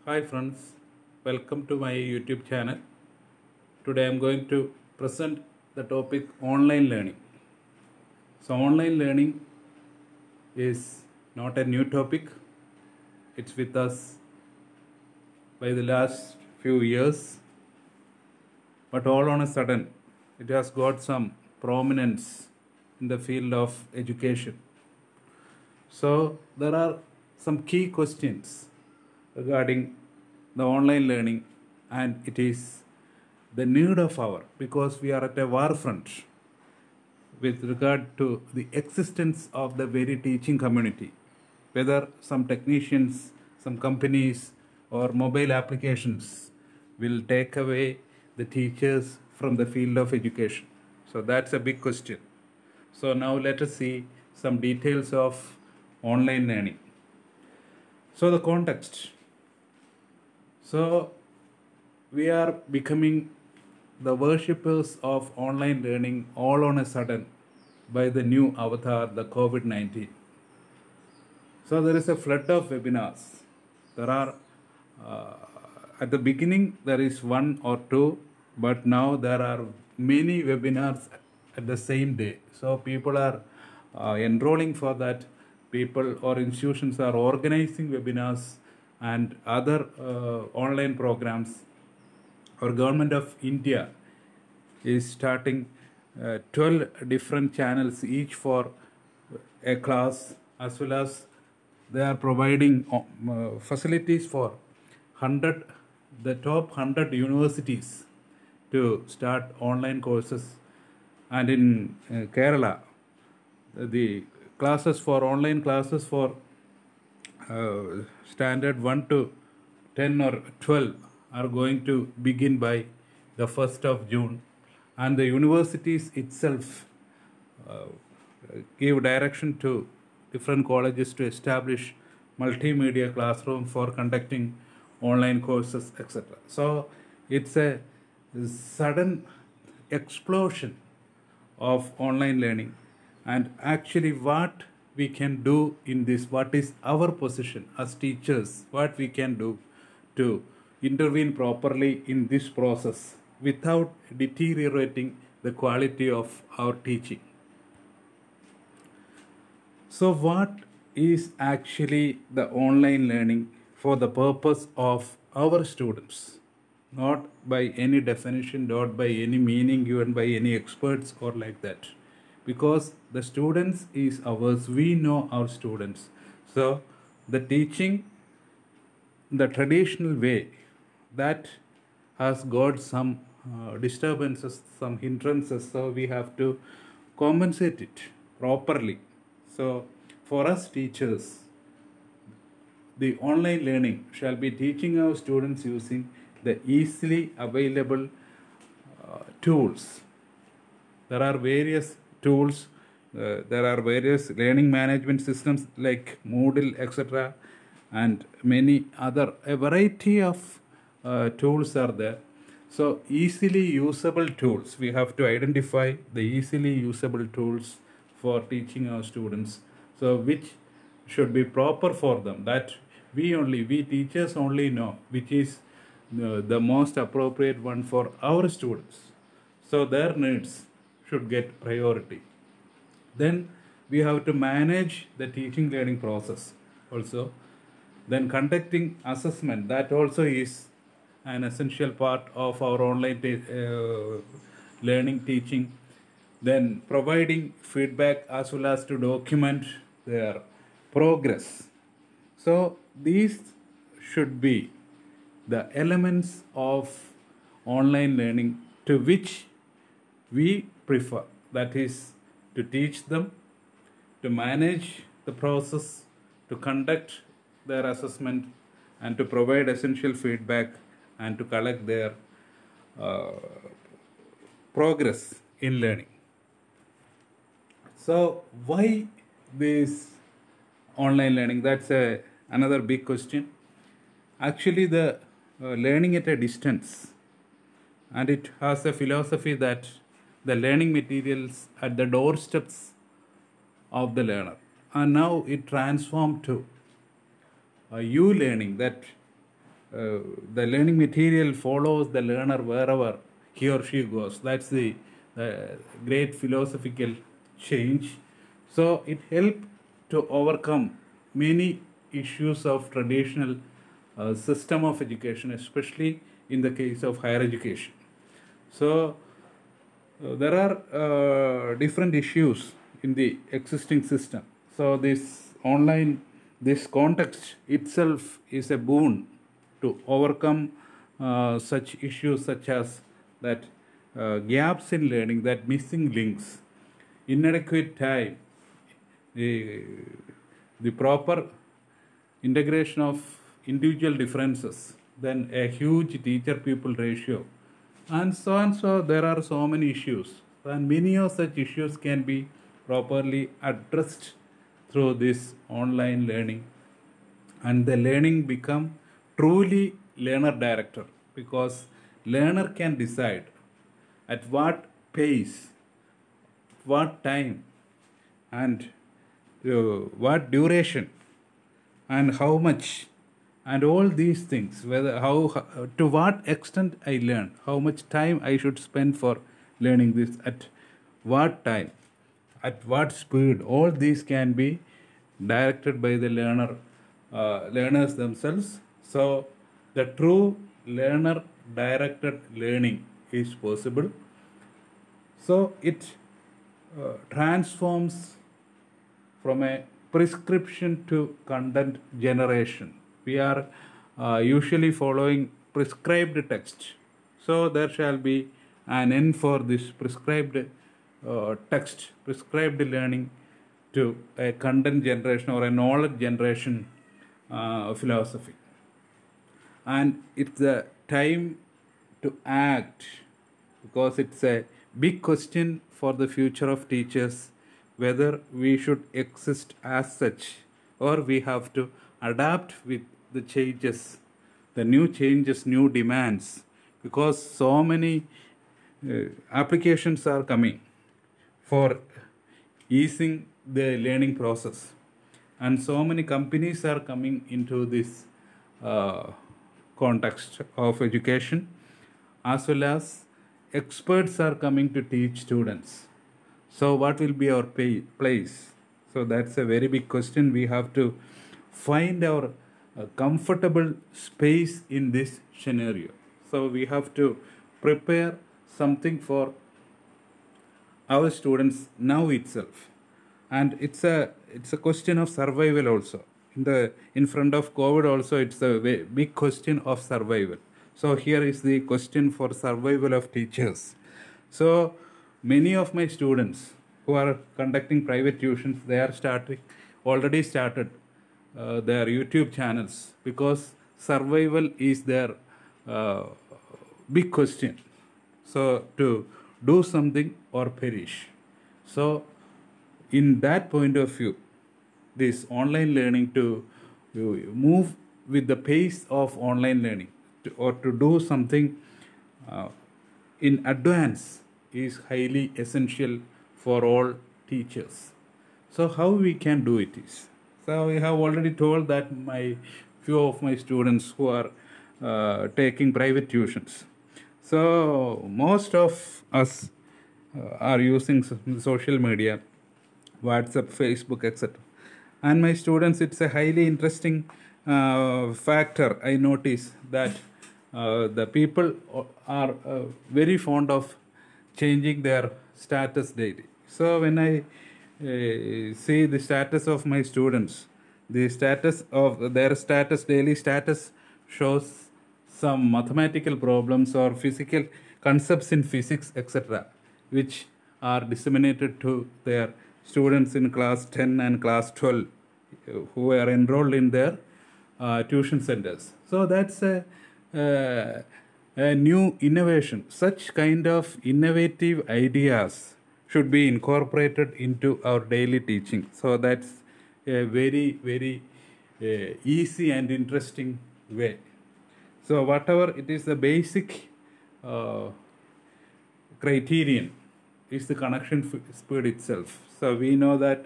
Hi friends, welcome to my YouTube channel. Today I am going to present the topic online learning. So online learning is not a new topic. It's with us by the last few years, but all on a sudden it has got some prominence in the field of education. So there are some key questions regarding the online learning, and it is the need of hour because we are at a war front with regard to the existence of the very teaching community, whether some technicians, some companies, or mobile applications will take away the teachers from the field of education. So that's a big question. So now let us see some details of online learning. So the context. So we are becoming the worshippers of online learning all on a sudden by the new avatar, the COVID-19. So there is a flood of webinars. There are, at the beginning, there is one or two, but now there are many webinars at the same day. So people are enrolling for that. People or institutions are organizing webinars and other online programs. Our government of India is starting 12 different channels each for a class, as well as they are providing facilities for 100 the top 100 universities to start online courses. And in Kerala, the classes for online classes for standard 1 to 10 or 12 are going to begin by the 1st of June, and the universities itself give direction to different colleges to establish multimedia classroom for conducting online courses, etc. So it's a sudden explosion of online learning, and actually what we can do in this, what is our position as teachers, what we can do to intervene properly in this process without deteriorating the quality of our teaching. So what is actually the online learning for the purpose of our students? Not by any definition, not by any meaning given by any experts or like that. Because the students is ours, we know our students. So the teaching, the traditional way, that has got some disturbances, some hindrances, so we have to compensate it properly. So for us teachers, the online learning shall be teaching our students using the easily available tools. There are various tools, there are various learning management systems like Moodle, etc., and many other, a variety of tools are there. So easily usable tools, we have to identify the easily usable tools for teaching our students, so which should be proper for them, that we teachers only know which is the most appropriate one for our students, so their needs should get priority. Then we have to manage the teaching learning process also. Then conducting assessment, that also is an essential part of our online learning teaching. Then providing feedback as well as to document their progress. So these should be the elements of online learning to which we prefer, that is to teach them, to manage the process, to conduct their assessment, and to provide essential feedback, and to collect their progress in learning. So why this online learning? That's another big question. Actually, the learning at a distance, and it has a philosophy that the learning materials at the doorsteps of the learner, and now it transformed to you learning, that the learning material follows the learner wherever he or she goes. That's the great philosophical change. So it helped to overcome many issues of traditional system of education, especially in the case of higher education. So there are different issues in the existing system. So this context itself is a boon to overcome such issues such as that gaps in learning, that missing links, inadequate time, the proper integration of individual differences, then a huge teacher-pupil ratio, and so on. So there are so many issues, and many of such issues can be properly addressed through this online learning, and the learning become truly learner director, because learner can decide at what pace, what time, and what duration, and how much, and all these things, whether how to what extent I learn, how much time I should spend for learning this, at what time, at what speed, all these can be directed by the learners themselves. So the true learner directed learning is possible. So it transforms from a prescription to content generation. We are usually following prescribed text. So there shall be an end for this prescribed text, prescribed learning, to a content generation or a knowledge generation philosophy. And it's the time to act, because it's a big question for the future of teachers, whether we should exist as such or we have to adapt with the changes, the new changes, new demands, because so many applications are coming for easing the learning process, and so many companies are coming into this context of education, as well as experts are coming to teach students. So what will be our place? So that's a very big question. We have to find our comfortable space in this scenario. So we have to prepare something for our students now itself, and it's a question of survival also. In front of COVID also, it's a big question of survival. So here is the question for survival of teachers. So many of my students who are conducting private tuitions, they are already started their YouTube channels, because survival is their big question. So to do something or perish. So in that point of view, this online learning, to move with the pace of online learning, or to do something in advance, is highly essential for all teachers. So how we can do it is, so we have already told that few of my students who are taking private tuitions. So most of us are using social media, WhatsApp, Facebook, etc. And my students, it's a highly interesting factor. I notice that the people are very fond of changing their status daily. So when I see the status of my students, the status of their daily status shows some mathematical problems or physical concepts in physics, etc., which are disseminated to their students in class 10 and class 12 who are enrolled in their tuition centers. So that's a new innovation. Such kind of innovative ideas should be incorporated into our daily teaching. So that's a very, very easy and interesting way. So whatever it is, the basic criterion is the connection speed itself. So we know that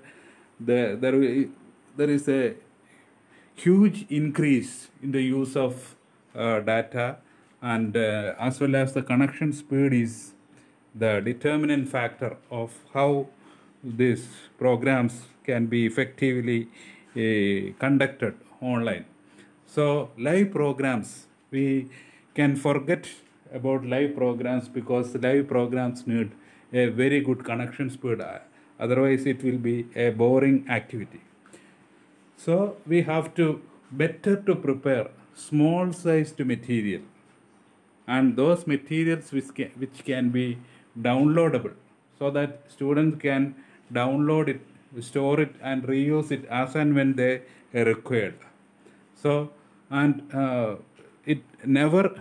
there is a huge increase in the use of data, and as well as the connection speed is the determinant factor of how these programs can be effectively conducted online. So live programs, we can forget about live programs because live programs need a very good connection speed. Otherwise, it will be a boring activity. So we have to better to prepare small sized material, and those materials which can be downloadable, so that students can download it, store it, and reuse it as and when they are required. So, and it never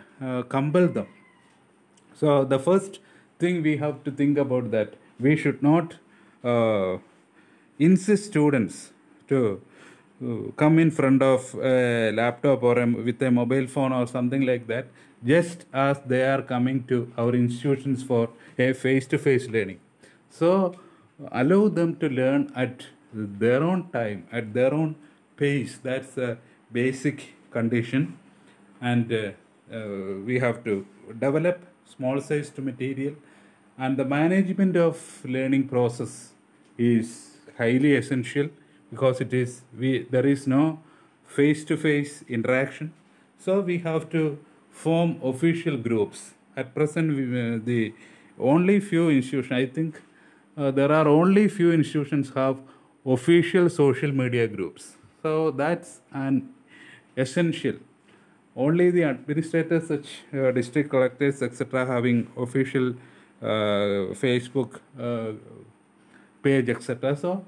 compel them. So the first thing we have to think about that we should not insist students to come in front of a laptop or with a mobile phone or something like that, just as they are coming to our institutions for a face-to-face learning. So allow them to learn at their own time, at their own pace. That's a basic condition. And we have to develop small sized material, and the management of learning process is highly essential because there is no face to face interaction. So we have to form official groups. At present, the only few institutions, I think there are only few institutions have official social media groups. So that's an essential. Only the administrators, such district collectors, etc., having official Facebook page, etc. So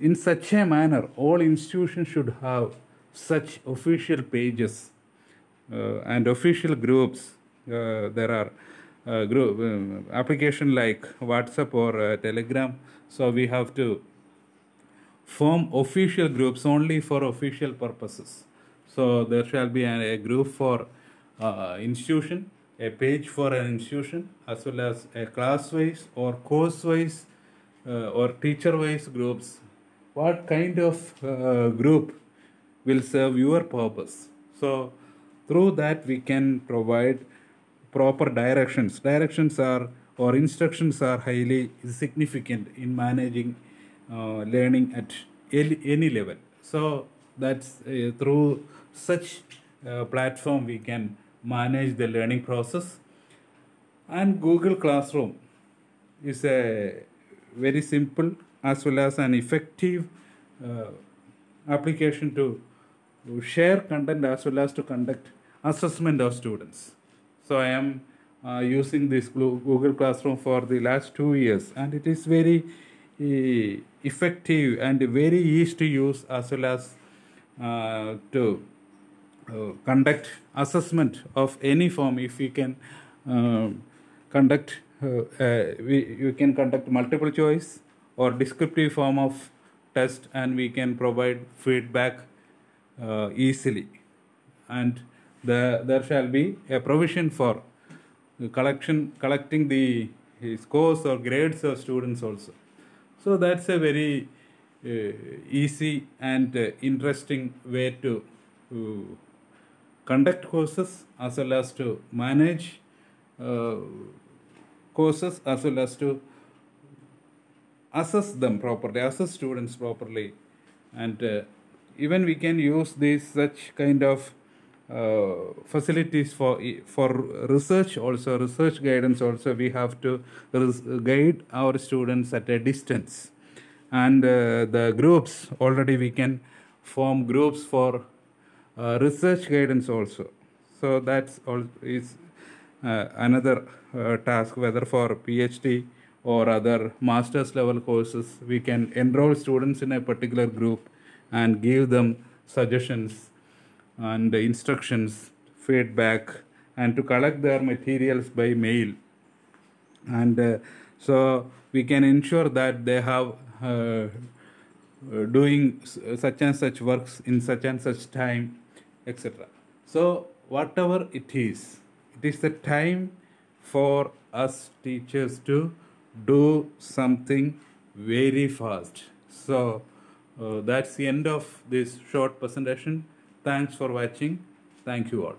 in such a manner, all institutions should have such official pages and official groups. There are group application like WhatsApp or Telegram. So we have to form official groups only for official purposes. So there shall be a group for institution, a page for an institution, as well as a class-wise or course-wise or teacher-wise groups. What kind of group will serve your purpose? So through that we can provide proper directions. Directions are or instructions are highly significant in managing learning at any level. So that's through such platform we can manage the learning process. And Google Classroom is a very simple as well as an effective application to share content as well as to conduct assessment of students. So I am using this Google Classroom for the last 2 years, and it is very effective and very easy to use, as well as to conduct assessment of any form. If you can conduct you can conduct multiple choice or descriptive form of test, and we can provide feedback easily, and there shall be a provision for collecting the scores or grades of students also. So that's a very easy and interesting way to conduct courses, as well as to manage courses, as well as to assess them properly, assess students properly. And even we can use these such kind of facilities for research also, research guidance also. We have to guide our students at a distance, and the groups, already we can form groups for research guidance also. So that's all is another task, whether for PhD or other master's level courses. We can enroll students in a particular group and give them suggestions and instructions, feedback, and to collect their materials by mail. And so we can ensure that they have doing such and such works in such and such time, etc. So whatever it is the time for us teachers to do something very fast. So that's the end of this short presentation. Thanks for watching. Thank you all.